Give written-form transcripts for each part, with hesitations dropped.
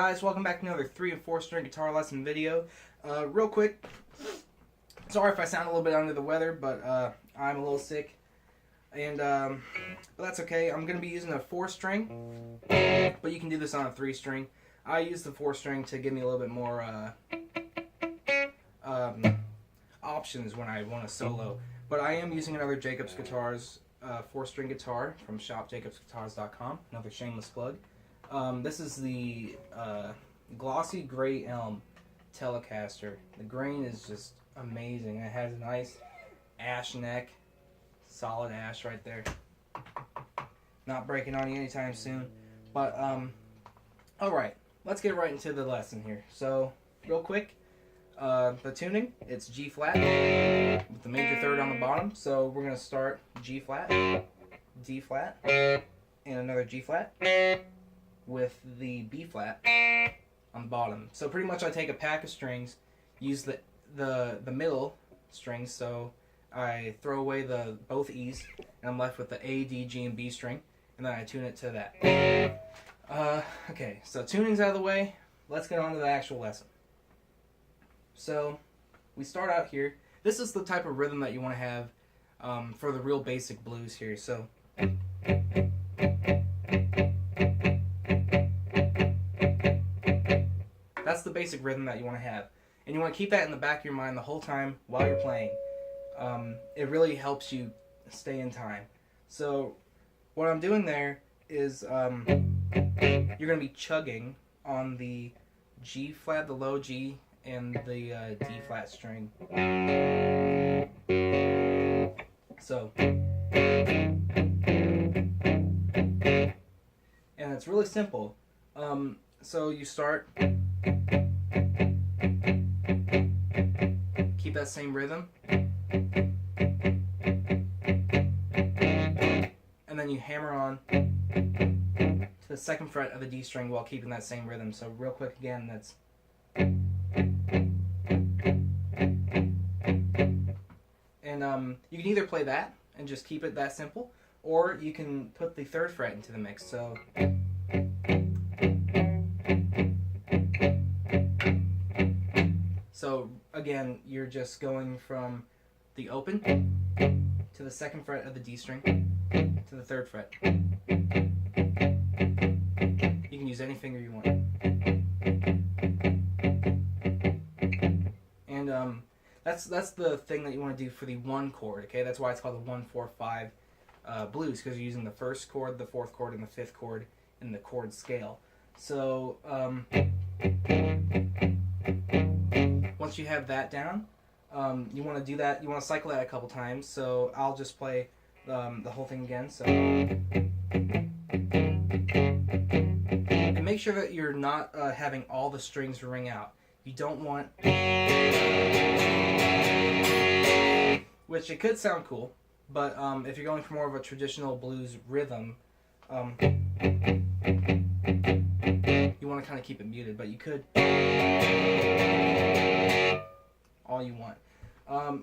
guys, welcome back to another 3 and 4 string guitar lesson video. Real quick, sorry if I sound a little bit under the weather, but I'm a little sick, and but that's okay. I'm going to be using a 4 string, but you can do this on a 3 string. I use the 4 string to give me a little bit more options when I want to solo, but I am using another Jacobs Guitars 4 string guitar from shopjacobsguitars.com, another shameless plug. This is the glossy gray elm Telecaster. The grain is just amazing. It has a nice ash neck, solid ash right there. Not breaking on you anytime soon. But alright, let's get right into the lesson here. So real quick, the tuning, it's G flat with the major third on the bottom. So we're going to start G flat, D flat, and another G flat with the B flat on the bottom. So pretty much I take a pack of strings, use the middle strings, so I throw away the both E's, and I'm left with the A, D, G, and B string, and then I tune it to that. Okay, so tuning's out of the way, let's get on to the actual lesson. So we start out here. This is the type of rhythm that you want to have for the real basic blues here. So that's the basic rhythm that you want to have. And you want to keep that in the back of your mind the whole time while you're playing. It really helps you stay in time. So what I'm doing there is you're going to be chugging on the G flat, the low G, and the D flat string. So, and it's really simple. So you start, keep that same rhythm, and then you hammer on to the second fret of the D string while keeping that same rhythm. So real quick again, that's you can either play that and just keep it that simple, or you can put the third fret into the mix. So again, you're just going from the open to the second fret of the D string to the third fret. You can use any finger you want. And that's the thing that you want to do for the 1 chord, okay? That's why it's called the 1-4-5 blues, because you're using the 1st chord, the 4th chord, and the 5th chord in the chord scale. So once you have that down, you want to do that. You want to cycle that a couple times. So I'll just play the whole thing again. So, and make sure that you're not having all the strings ring out. You don't want, which it could sound cool, but if you're going for more of a traditional blues rhythm, you want to kind of keep it muted, but you could all you want.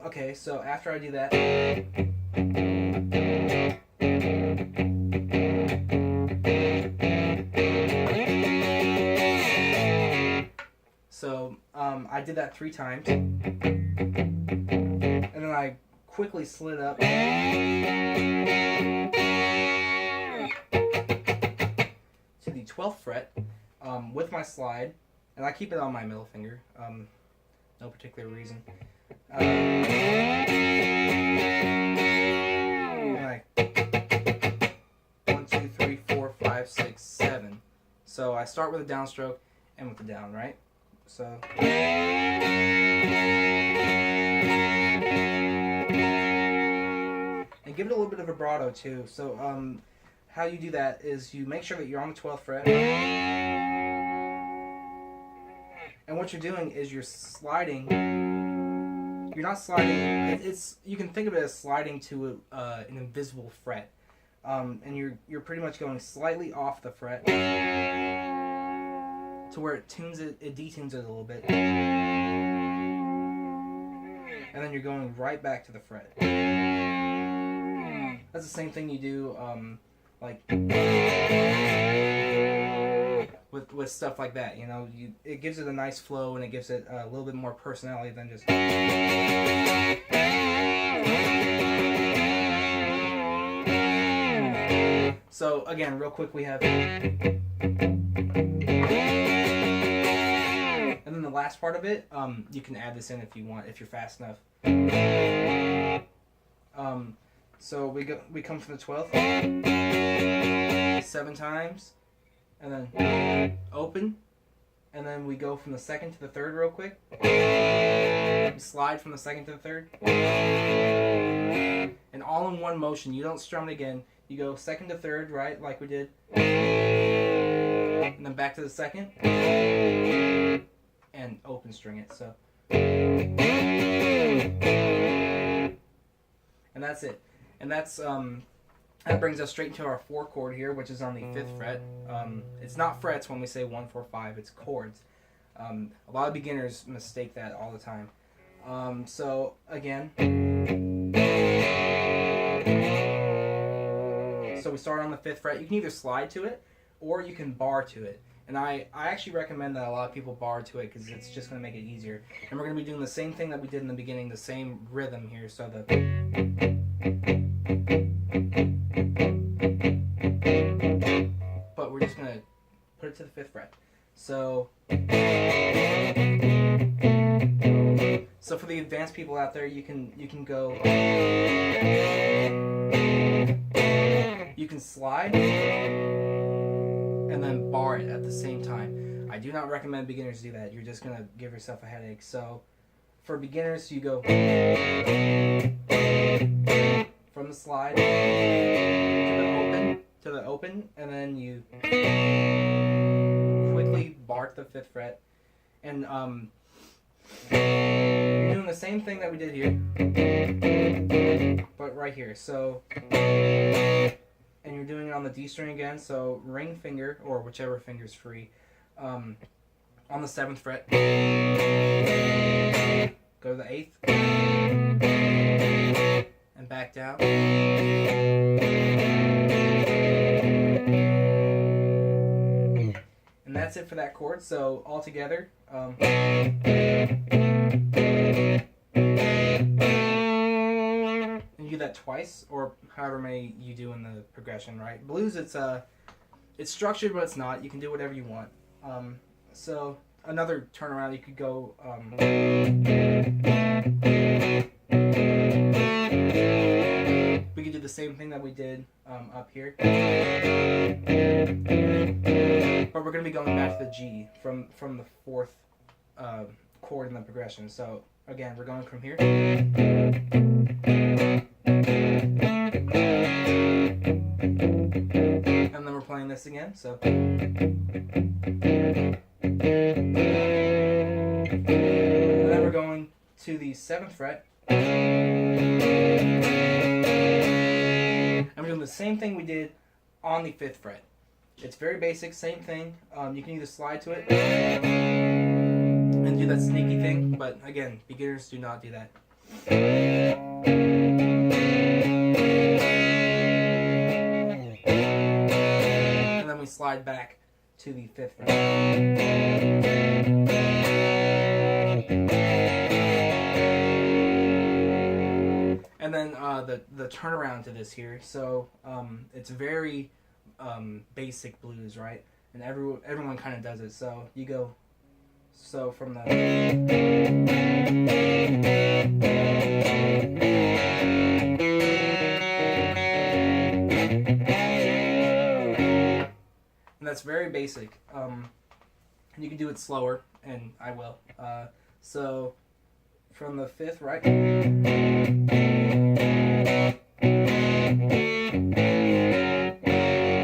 Okay, so after I do that, so I did that 3 times, and then I quickly slid up to the 12th fret with my slide, and I keep it on my middle finger, no particular reason. And 1, 2, 3, 4, 5, 6, 7. So I start with a downstroke and with the down, right? So and give it a little bit of vibrato too. So how you do that is you make sure that you're on the 12th fret, and what you're doing is you're sliding. You're not sliding. It's you can think of it as sliding to an invisible fret, and you're pretty much going slightly off the fret to where it detunes it a little bit, and then you're going right back to the fret. That's the same thing you do, like with stuff like that. You know, it gives it a nice flow, and it gives it a little bit more personality than just. So again, real quick, we have, and then the last part of it, you can add this in if you want, if you're fast enough. So we come from the 12th 7 times, and then open, and then we go from the 2nd to the 3rd real quick. Slide from the 2nd to the 3rd, and all in one motion. You don't strum it again. You go 2nd to 3rd, right, like we did, and then back to the 2nd, and open string it. So, and that's it. And that's that brings us straight into our 4 chord here, which is on the 5th fret. It's not frets when we say 1, 4, 5. It's chords. A lot of beginners mistake that all the time. So again, so we start on the 5th fret. You can either slide to it, or you can bar to it. And I actually recommend that a lot of people bar to it, because it's just going to make it easier. And we're going to be doing the same thing that we did in the beginning, the same rhythm here. So the, but we're just going to put it to the 5th fret. So for the advanced people out there, you can go, you can slide and then bar it at the same time. I do not recommend beginners do that. You're just going to give yourself a headache. So for beginners, you go from the slide to the open, and then you quickly bar to the 5th fret. And you're doing the same thing that we did here, but right here. So, and you're doing it on the D string again. So ring finger, or whichever finger's free, on the 7th fret. Go to the 8th and back down. And that's it for that chord. So all together, and you do that twice, or however many you do in the progression, right? Blues, it's structured, but it's not. You can do whatever you want. So another turnaround, you could go, we could do the same thing that we did up here, but we're going to be going back to the G from the 4th chord in the progression. So again, we're going from here, and then we're playing this again. So, and then we're going to the 7th fret, and we're doing the same thing we did on the 5th fret. It's very basic, same thing. You can either slide to it and do that sneaky thing, but again, beginners do not do that. And then we slide back to the 5th fret. And then the turnaround to this here. So it's very basic blues, right? And everyone kind of does it. So you go, so from the, and that's very basic. And you can do it slower, and I will. So from the 5th, right?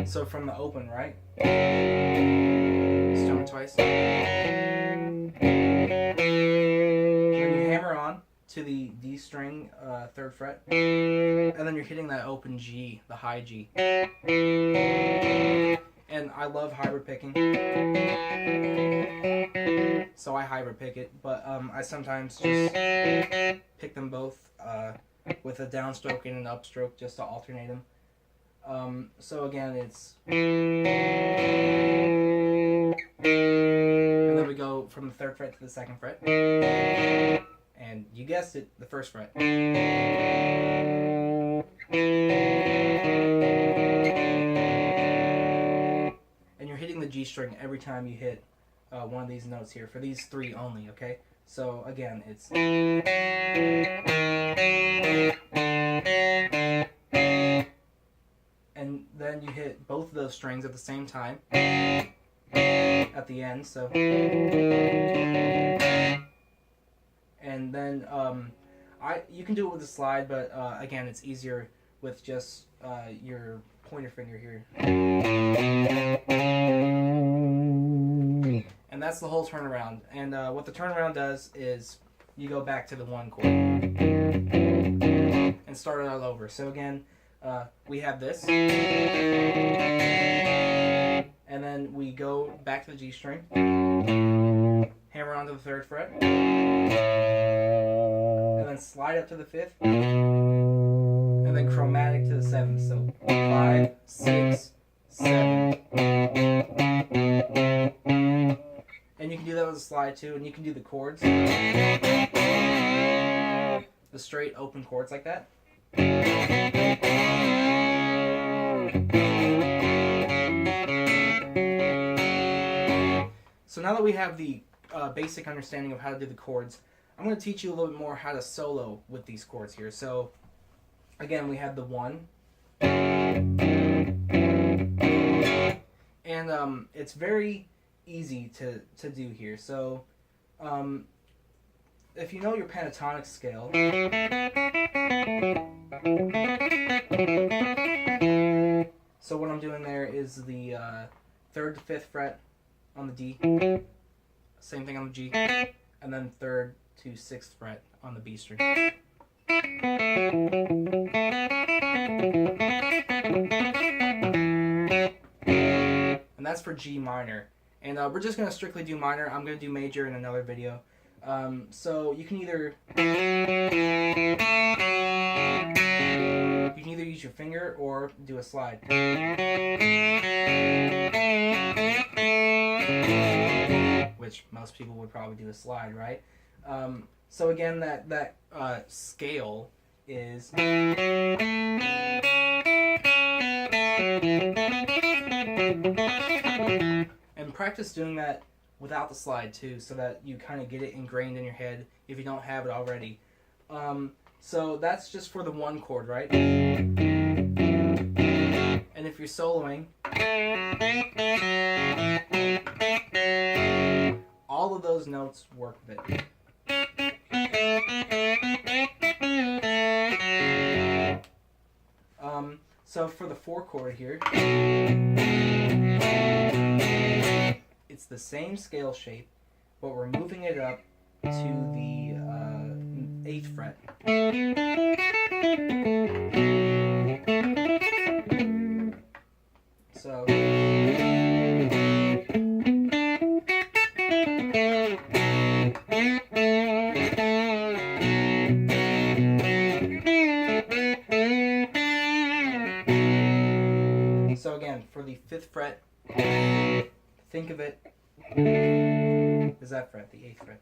So from the open, right? Strum it twice. Then you hammer on to the D string, 3rd fret, and then you're hitting that open G, the high G. And I love hybrid picking, so I hybrid pick it, but I sometimes just pick them both with a downstroke and an upstroke just to alternate them. So again, it's And then we go from the 3rd fret to the 2nd fret. And you guessed it, the 1st fret. And you're hitting the G string every time you hit one of these notes here, for these 3 only, okay? So again, it's... And then you hit both of those strings at the same time at the end, so... And then you can do it with a slide, but again, it's easier with just your pointer finger here. And that's the whole turnaround. And what the turnaround does is you go back to the 1 chord and start it all over. So again, we have this, and then we go back to the G string, hammer onto the 3rd fret, and then slide up to the 5th, and then chromatic to the 7th. So 5, 6, 7. And you can do that with a slide too, and you can do the chords, the straight open chords like that. So now that we have the basic understanding of how to do the chords, I'm going to teach you a little bit more how to solo with these chords here. So again, we have the 1, and it's very easy to do here. So if you know your pentatonic scale, so what I'm doing there is the 3rd to 5th fret on the D, same thing on the G, and then 3rd to 6th fret on the B string. And that's for G minor. And we're just going to strictly do minor. I'm going to do major in another video. So you can either use your finger or do a slide. Which most people would probably do a slide, right? So again, that scale is... And practice doing that without the slide too, so that you kind of get it ingrained in your head if you don't have it already. So that's just for the 1 chord, right? And if you're soloing, all of those notes work with it. So for the 4 chord here, it's the same scale shape, but we're moving it up to the 8th fret. So again, for the 5th fret, think of it as that fret, the 8th fret.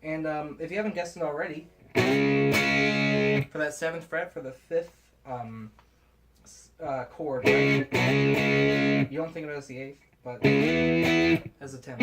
And if you haven't guessed it already, for that 7th fret, for the 5th chord, right? You don't think of it as the 8th, but as the 10th.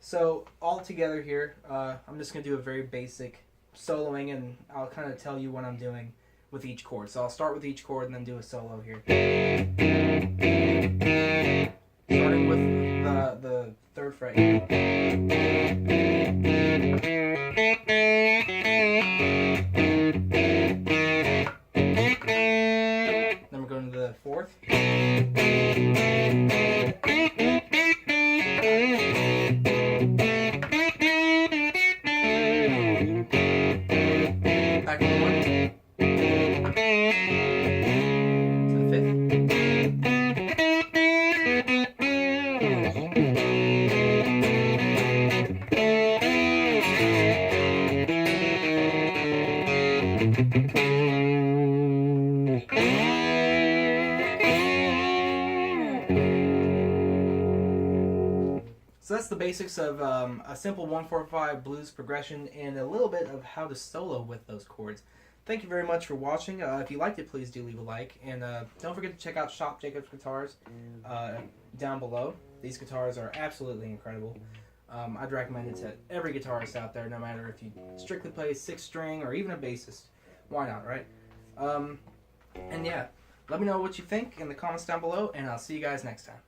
So all together here, I'm just going to do a very basic soloing, and I'll kind of tell you what I'm doing with each chord. So I'll start with each chord and then do a solo here. Starting with the 3rd fret. Then we're going to the 4th. Back to the 1. To the 5th. So that's the basics of a simple 1-4-5 blues progression and a little bit of how to solo with those chords. Thank you very much for watching. If you liked it, please do leave a like. And don't forget to check out Shop Jacobs Guitars down below. These guitars are absolutely incredible. I'd recommend it to every guitarist out there, no matter if you strictly play 6-string or even a bassist. Why not, right? And yeah, let me know what you think in the comments down below, and I'll see you guys next time.